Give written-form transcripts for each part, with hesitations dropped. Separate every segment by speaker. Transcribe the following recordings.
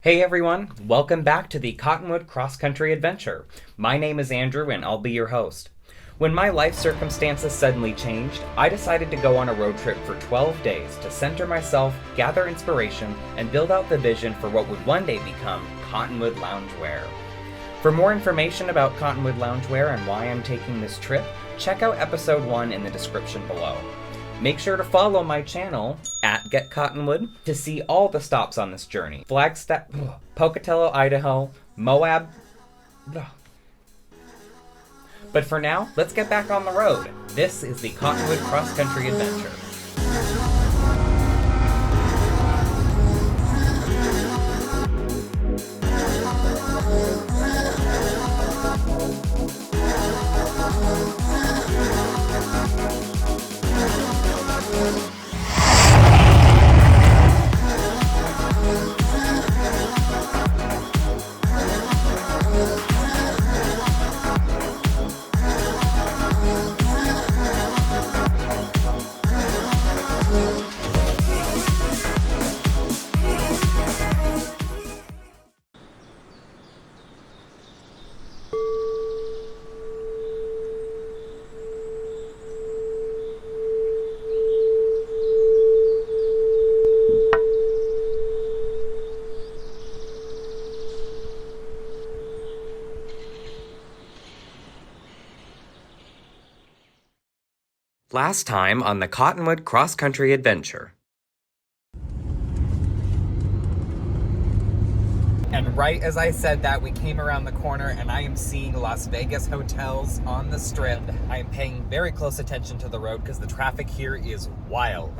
Speaker 1: Hey everyone, welcome back to the Cottonwood Cross Country Adventure. My name is Andrew and I'll be your host. When my life circumstances suddenly changed, I decided to go on a road trip for 12 days to center myself, gather inspiration, and build out the vision for what would one day become Cottonwood Loungewear. For more information about Cottonwood Loungewear and why I'm taking this trip, check out episode 1 in the description below. Make sure to follow my channel, @GetCottonwood, to see all the stops on this journey. Flagstaff, Pocatello, Idaho, Moab. But for now, let's get back on the road. This is the Cottonwood Cross Country Adventure. Last time on the Cottonwood Cross Country Adventure. And right as I said that, we came around the corner and I am seeing Las Vegas hotels on the Strip. I am paying very close attention to the road because the traffic here is wild.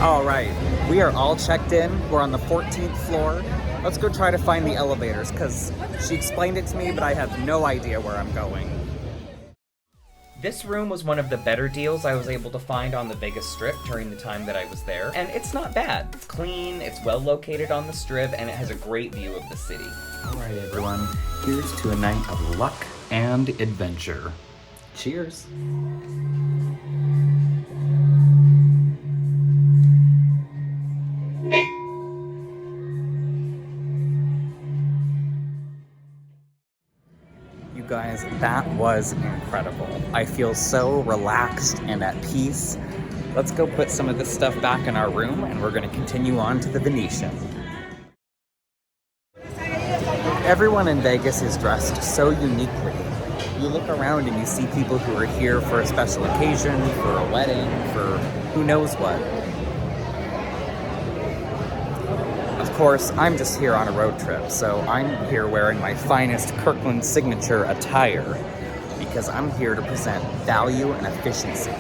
Speaker 1: All right, we are all checked in. We're on the 14th floor. Let's go try to find the elevators because she explained it to me, but I have no idea where I'm going. This room was one of the better deals I was able to find on the Vegas Strip during the time that I was there, and it's not bad. It's clean, it's well located on the Strip, and it has a great view of the city. All right, everyone, here's to a night of luck and adventure. Cheers. You guys, that was incredible. I feel so relaxed and at peace. Let's go put some of this stuff back in our room and we're going to continue on to the Venetian. Everyone in Vegas is dressed so uniquely. You look around and you see people who are here for a special occasion, for a wedding, for who knows what. Of course, I'm just here on a road trip, so I'm here wearing my finest Kirkland signature attire because I'm here to present value and efficiency.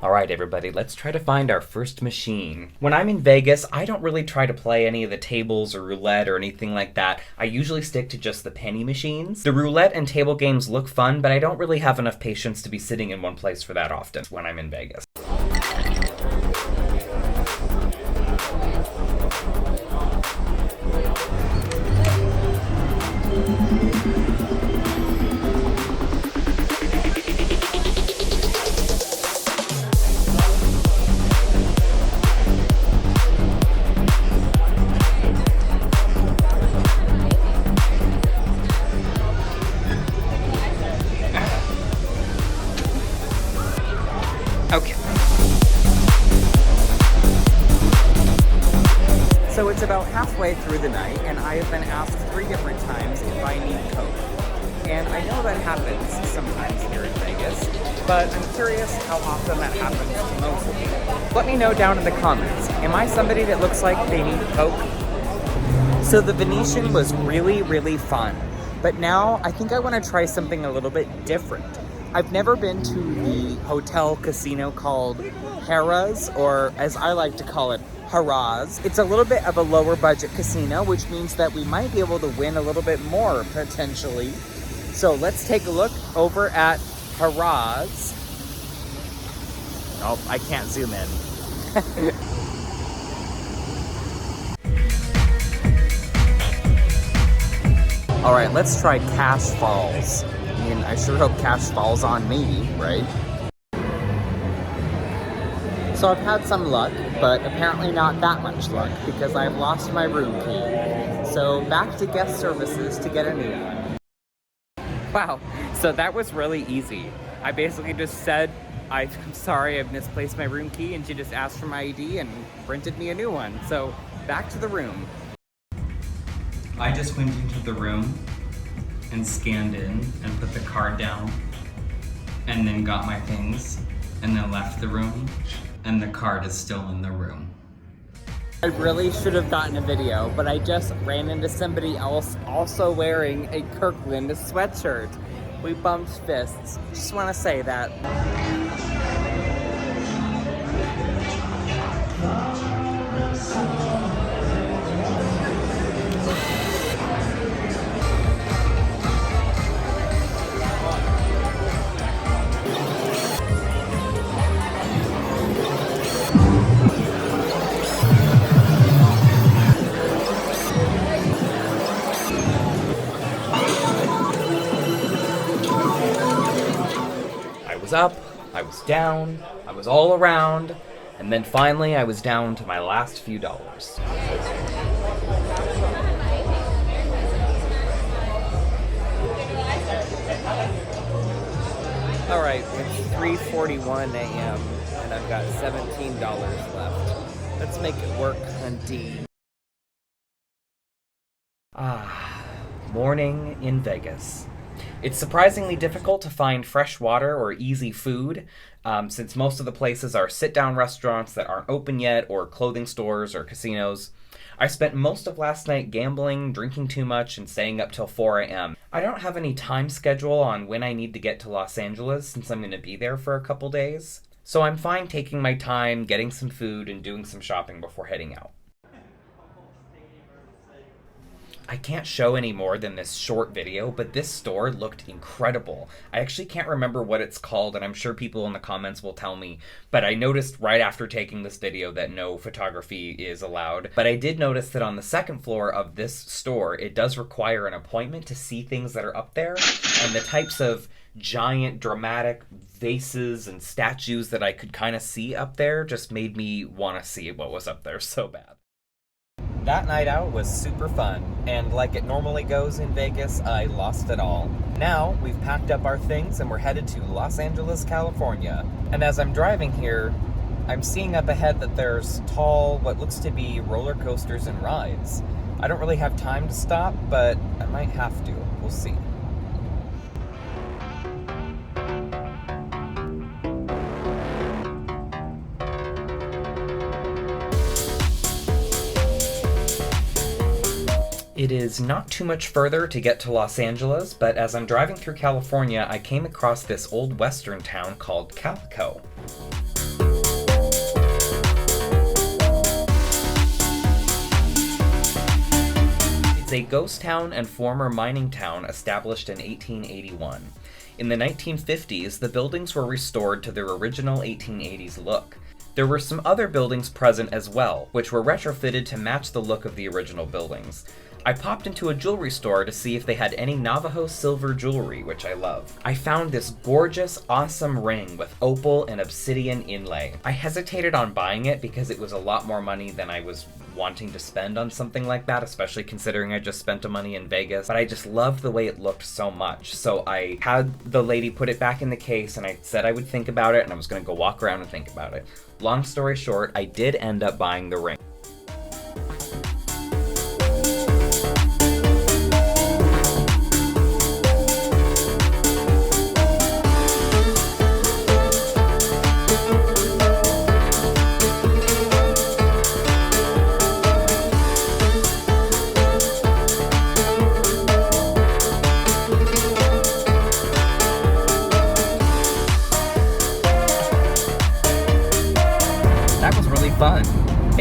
Speaker 1: Alright everybody, let's try to find our first machine. When I'm in Vegas, I don't really try to play any of the tables or roulette or anything like that. I usually stick to just the penny machines. The roulette and table games look fun, but I don't really have enough patience to be sitting in one place for that often when I'm in Vegas. Okay. So it's about halfway through the night, and I have been asked 3 different times if I need Coke. And I know that happens sometimes here in Vegas, but I'm curious how often that happens to most people. Let me know down in the comments. Am I somebody that looks like they need Coke? So the Venetian was really, really fun. But now I think I want to try something a little bit different. I've never been to the hotel casino called Harrah's, or as I like to call it, Harrah's. It's a little bit of a lower budget casino, which means that we might be able to win a little bit more potentially. So let's take a look over at Harrah's. Oh, I can't zoom in. All right, let's try Cash Falls. I mean, I sure hope Cash falls on me, right? So I've had some luck, but apparently not that much luck because I've lost my room key. So back to guest services to get a new one. Wow, so that was really easy. I basically just said, I'm sorry, I've misplaced my room key, and she just asked for my ID and printed me a new one. So back to the room. I just went into the room and scanned in and put the card down and then got my things and then left the room, and the card is still in the room. I really should have gotten a video, but I just ran into somebody else also wearing a Kirkland sweatshirt. We bumped fists. Just want to say that. I was up, I was down, I was all around, and then finally I was down to my last few dollars. Alright, it's 3:41 a.m. and I've got $17 left. Let's make it work on D. Morning in Vegas. It's surprisingly difficult to find fresh water or easy food, since most of the places are sit-down restaurants that aren't open yet, or clothing stores or casinos. I spent most of last night gambling, drinking too much, and staying up till 4 a.m. I don't have any time schedule on when I need to get to Los Angeles, since I'm going to be there for a couple days. So I'm fine taking my time, getting some food, and doing some shopping before heading out. I can't show any more than this short video, but this store looked incredible. I actually can't remember what it's called, and I'm sure people in the comments will tell me, but I noticed right after taking this video that no photography is allowed. But I did notice that on the second floor of this store, it does require an appointment to see things that are up there, and the types of giant dramatic vases and statues that I could kind of see up there just made me want to see what was up there so bad. That night out was super fun, and like it normally goes in Vegas, I lost it all. Now, we've packed up our things and we're headed to Los Angeles, California. And as I'm driving here, I'm seeing up ahead that there's tall, what looks to be roller coasters and rides. I don't really have time to stop, but I might have to. We'll see. It is not too much further to get to Los Angeles, but as I'm driving through California, I came across this old western town called Calico. It's a ghost town and former mining town established in 1881. In the 1950s, the buildings were restored to their original 1880s look. There were some other buildings present as well, which were retrofitted to match the look of the original buildings. I popped into a jewelry store to see if they had any Navajo silver jewelry, which I love. I found this gorgeous, awesome ring with opal and obsidian inlay. I hesitated on buying it because it was a lot more money than I was wanting to spend on something like that, especially considering I just spent the money in Vegas, but I just loved the way it looked so much. So I had the lady put it back in the case, and I said I would think about it, and I was gonna go walk around and think about it. Long story short, I did end up buying the ring.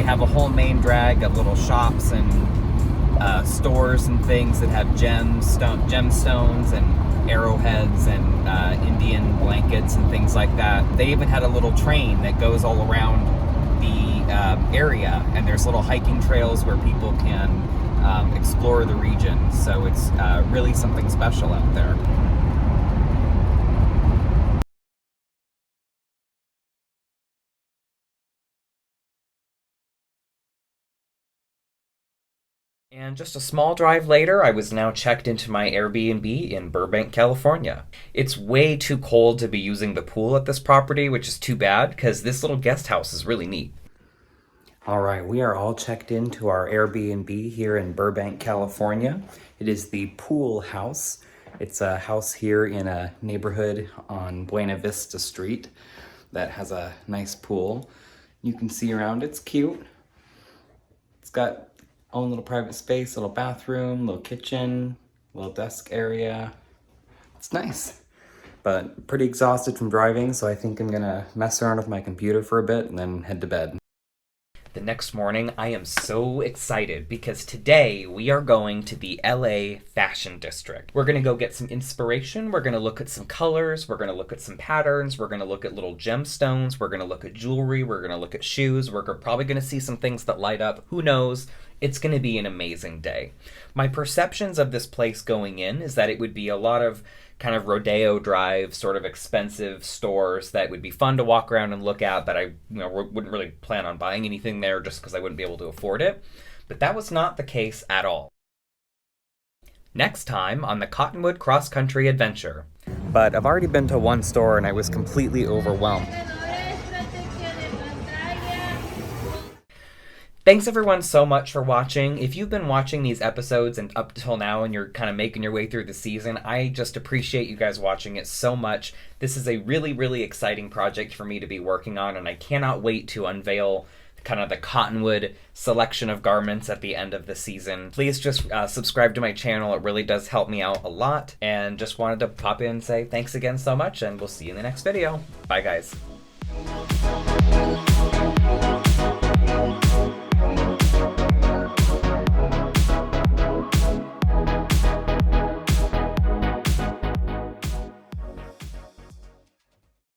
Speaker 1: have a whole main drag of little shops and stores and things that have gemstones and arrowheads and Indian blankets and things like that. They even had a little train that goes all around the area, and there's little hiking trails where people can explore the region. So it's really something special out there. And just a small drive later, I was now checked into my Airbnb in Burbank, California. It's way too cold to be using the pool at this property, which is too bad because this little guest house is really neat. All right, we are all checked into our Airbnb here in Burbank, California. It is the Pool House. It's a house here in a neighborhood on Buena Vista Street that has a nice pool. You can see around, it's cute. It's got own little private space, little bathroom, little kitchen, little desk area. It's nice, but pretty exhausted from driving, so I think I'm gonna mess around with my computer for a bit and then head to bed. The next morning, I am so excited because today we are going to the LA Fashion District. We're gonna go get some inspiration, we're gonna look at some colors, we're gonna look at some patterns, we're gonna look at little gemstones, we're gonna look at jewelry, we're gonna look at shoes, we're probably gonna see some things that light up, who knows? It's gonna be an amazing day. My perceptions of this place going in is that it would be a lot of kind of Rodeo Drive, sort of expensive stores that would be fun to walk around and look at, but I wouldn't really plan on buying anything there just because I wouldn't be able to afford it. But that was not the case at all. Next time on the Cottonwood Cross Country Adventure. But I've already been to one store and I was completely overwhelmed. Thanks everyone so much for watching. If you've been watching these episodes and up till now and you're kind of making your way through the season, I just appreciate you guys watching it so much. This is a really, really exciting project for me to be working on, and I cannot wait to unveil kind of the Cottonwood selection of garments at the end of the season. Please just subscribe to my channel. It really does help me out a lot. And just wanted to pop in and say thanks again so much, and we'll see you in the next video. Bye guys.